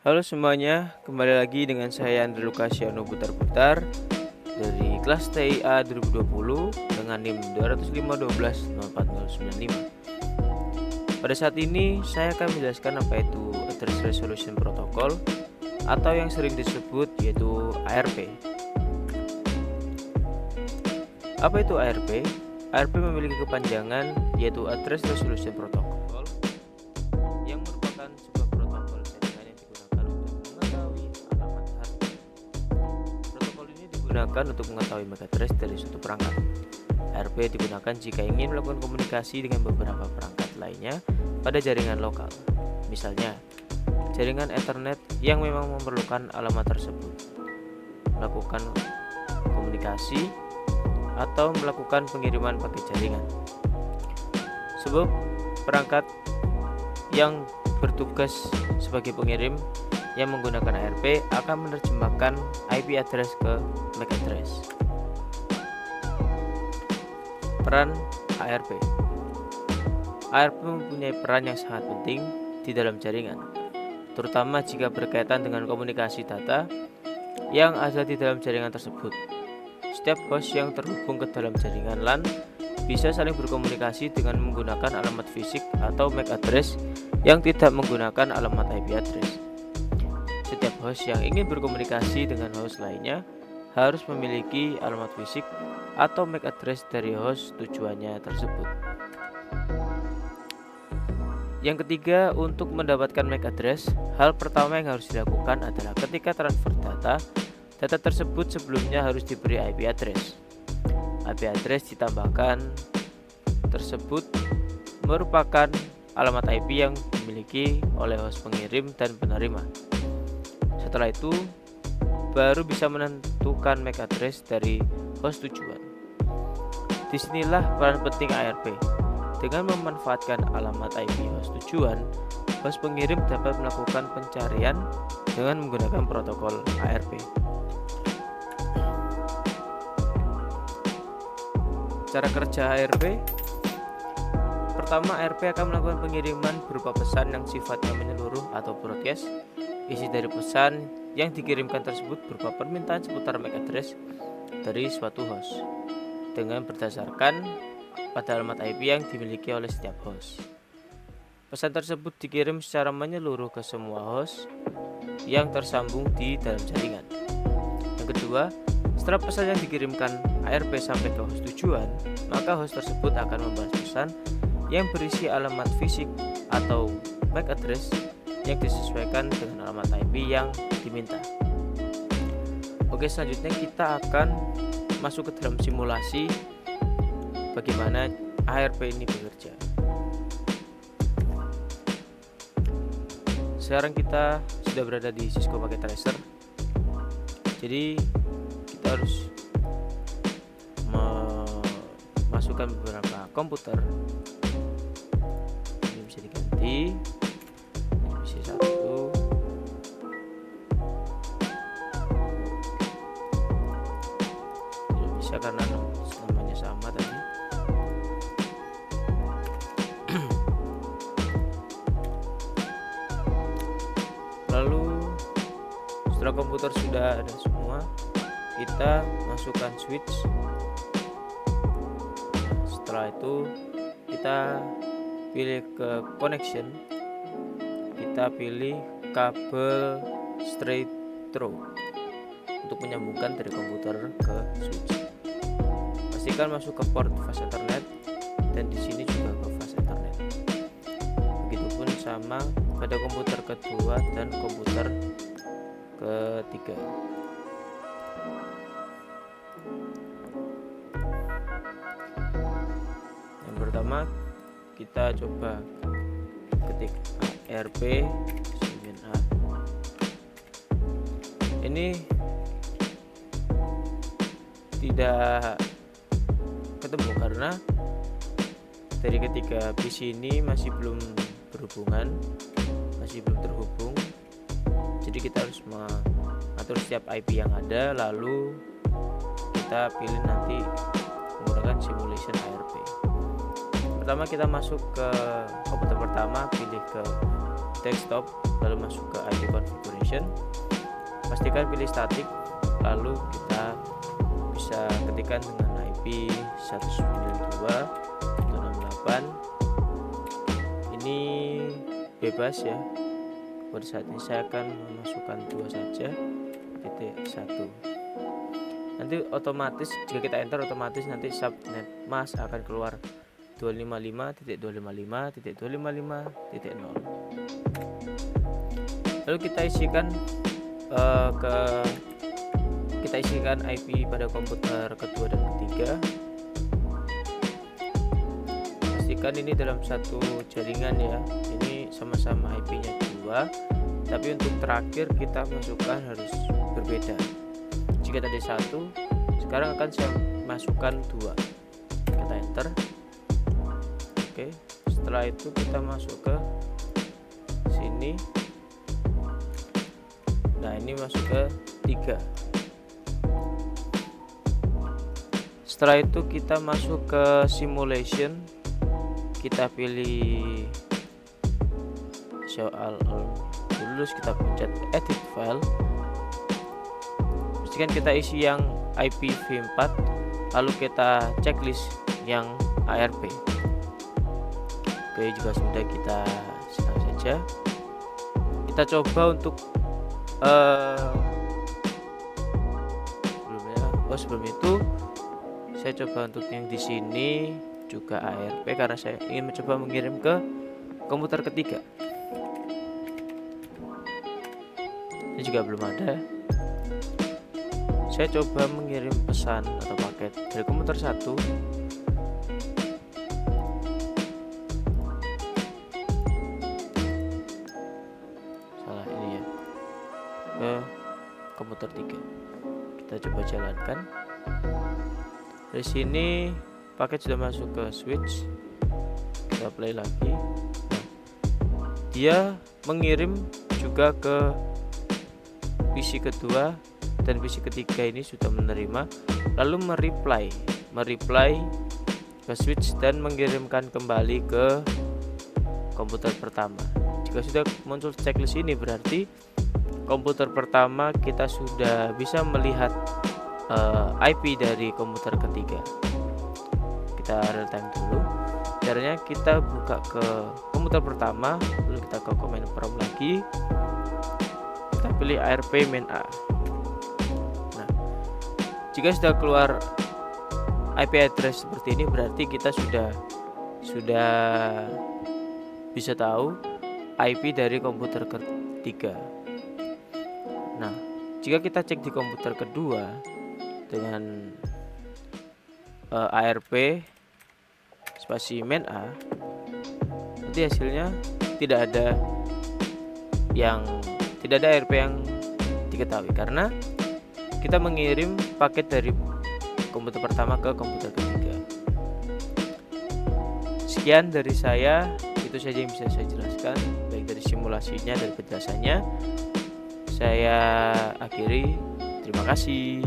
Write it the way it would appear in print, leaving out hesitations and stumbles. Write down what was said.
Halo semuanya, kembali lagi dengan saya Andre Lukasiano Butar-Butar dari kelas TIA 2020 dengan NIM 205.12.04095. Pada saat ini saya akan menjelaskan apa itu Address Resolution Protocol atau yang sering disebut yaitu ARP. Apa itu ARP? ARP memiliki kepanjangan yaitu Address Resolution Protocol, yang merupakan sebuah protokol jaringan yang digunakan untuk mengetahui alamat HP. Protokol ini digunakan untuk mengetahui MAC address dari suatu perangkat. ARP digunakan jika ingin melakukan komunikasi dengan beberapa perangkat lainnya pada jaringan lokal. Misalnya, jaringan Ethernet yang memang memerlukan alamat tersebut, melakukan komunikasi, atau melakukan pengiriman paket jaringan. Sebab perangkat yang bertugas sebagai pengirim yang menggunakan ARP akan menerjemahkan IP address ke MAC address. Peran ARP. ARP mempunyai peran yang sangat penting di dalam jaringan, terutama jika berkaitan dengan komunikasi data yang ada di dalam jaringan tersebut. Setiap host yang terhubung ke dalam jaringan LAN bisa saling berkomunikasi dengan menggunakan alamat fisik atau MAC address yang tidak menggunakan alamat IP address. Setiap host yang ingin berkomunikasi dengan host lainnya harus memiliki alamat fisik atau MAC address dari host tujuannya tersebut. Yang ketiga, untuk mendapatkan MAC address, hal pertama yang harus dilakukan adalah ketika transfer data tersebut sebelumnya harus diberi IP address. IP address ditambahkan tersebut merupakan alamat IP yang dimiliki oleh host pengirim dan penerima. Setelah itu, baru bisa menentukan MAC address dari host tujuan. Disinilah peran penting ARP. Dengan memanfaatkan alamat IP host tujuan, host pengirim dapat melakukan pencarian dengan menggunakan protokol ARP. Cara kerja ARP. Pertama, ARP akan melakukan pengiriman berupa pesan yang sifatnya menyeluruh atau broadcast. Isi dari pesan yang dikirimkan tersebut berupa permintaan seputar MAC address dari suatu host dengan berdasarkan pada alamat IP yang dimiliki oleh setiap host. Pesan tersebut dikirim secara menyeluruh ke semua host yang tersambung di dalam jaringan. Yang kedua, setelah pesan yang dikirimkan ARP sampai ke host tujuan, maka host tersebut akan membalas pesan yang berisi alamat fisik atau MAC address yang disesuaikan dengan alamat IP yang diminta. Oke, selanjutnya kita akan masuk ke dalam simulasi bagaimana ARP ini bekerja. Sekarang kita sudah berada di Cisco Packet Tracer. Jadi kita harus memasukkan beberapa komputer. Ini bisa diganti, bisa satu. Tidak bisa karena namanya sama tadi. Lalu setelah komputer sudah ada semua, kita masukkan switch. Setelah itu kita pilih ke connection, kita pilih kabel straight through untuk menyambungkan dari komputer ke switch. Pastikan masuk ke port fast Ethernet dan di sini juga ke fast Ethernet. Begitupun sama pada komputer kedua dan komputer ketiga. Yang pertama kita coba ketik ARP 9A. Ini tidak ketemu karena dari ketiga PC ini masih belum berhubungan, masih belum terhubung. Jadi kita harus mengatur setiap IP yang ada, lalu kita pilih nanti menggunakan simulation ARP. Pertama kita masuk ke komputer pertama, pilih ke desktop, lalu masuk ke IP configuration. application, pastikan pilih static, lalu kita bisa ketikkan dengan IP 192.168. Ini bebas ya. Pada saat ini saya akan memasukkan 2 saja, .1. Nanti otomatis jika kita enter, otomatis nanti subnet mask akan keluar 255.255.255.0. Lalu kita isikan IP pada komputer kedua dan ketiga. Pastikan ini dalam satu jaringan ya. Ini sama-sama IP-nya 2, tapi untuk terakhir kita masukkan harus berbeda. Jika tadi 1, sekarang akan saya masukkan 2. Kita enter. Oke, setelah itu kita masuk ke sini. Nah, ini masuk ke 3. Setelah itu kita masuk ke simulation. Kita pilih show all dulu, kita pencet edit file. Pastikan kita isi yang IPv4, lalu kita checklist yang ARP. Oke, jika sudah kita senang saja. Kita coba untuk sebelum itu saya coba untuk yang di sini juga ARP karena saya ingin mencoba mengirim ke komputer ketiga. Ini juga belum ada. Saya coba mengirim pesan atau paket dari komputer 1 ke komputer 3. Kita coba jalankan. Dari sini paket sudah masuk ke switch. Kita play lagi. Nah, dia mengirim juga ke PC kedua dan PC ketiga ini sudah menerima, lalu mereply ke switch dan mengirimkan kembali ke komputer pertama. Jika sudah muncul checklist ini, berarti komputer pertama kita sudah bisa melihat IP dari komputer ketiga. Kita real time dulu. Caranya kita buka ke komputer pertama, lalu kita ke command prompt lagi, kita pilih ARP main A. Nah, jika sudah keluar IP address seperti ini, berarti kita sudah bisa tahu IP dari komputer ketiga. Nah, jika kita cek di komputer kedua dengan ARP spasi main A, nanti hasilnya tidak ada ARP yang diketahui karena kita mengirim paket dari komputer pertama ke komputer ketiga. Sekian dari saya, itu saja yang bisa saya jelaskan, baik dari simulasinya, dari penjelasannya. Saya akhiri, terima kasih.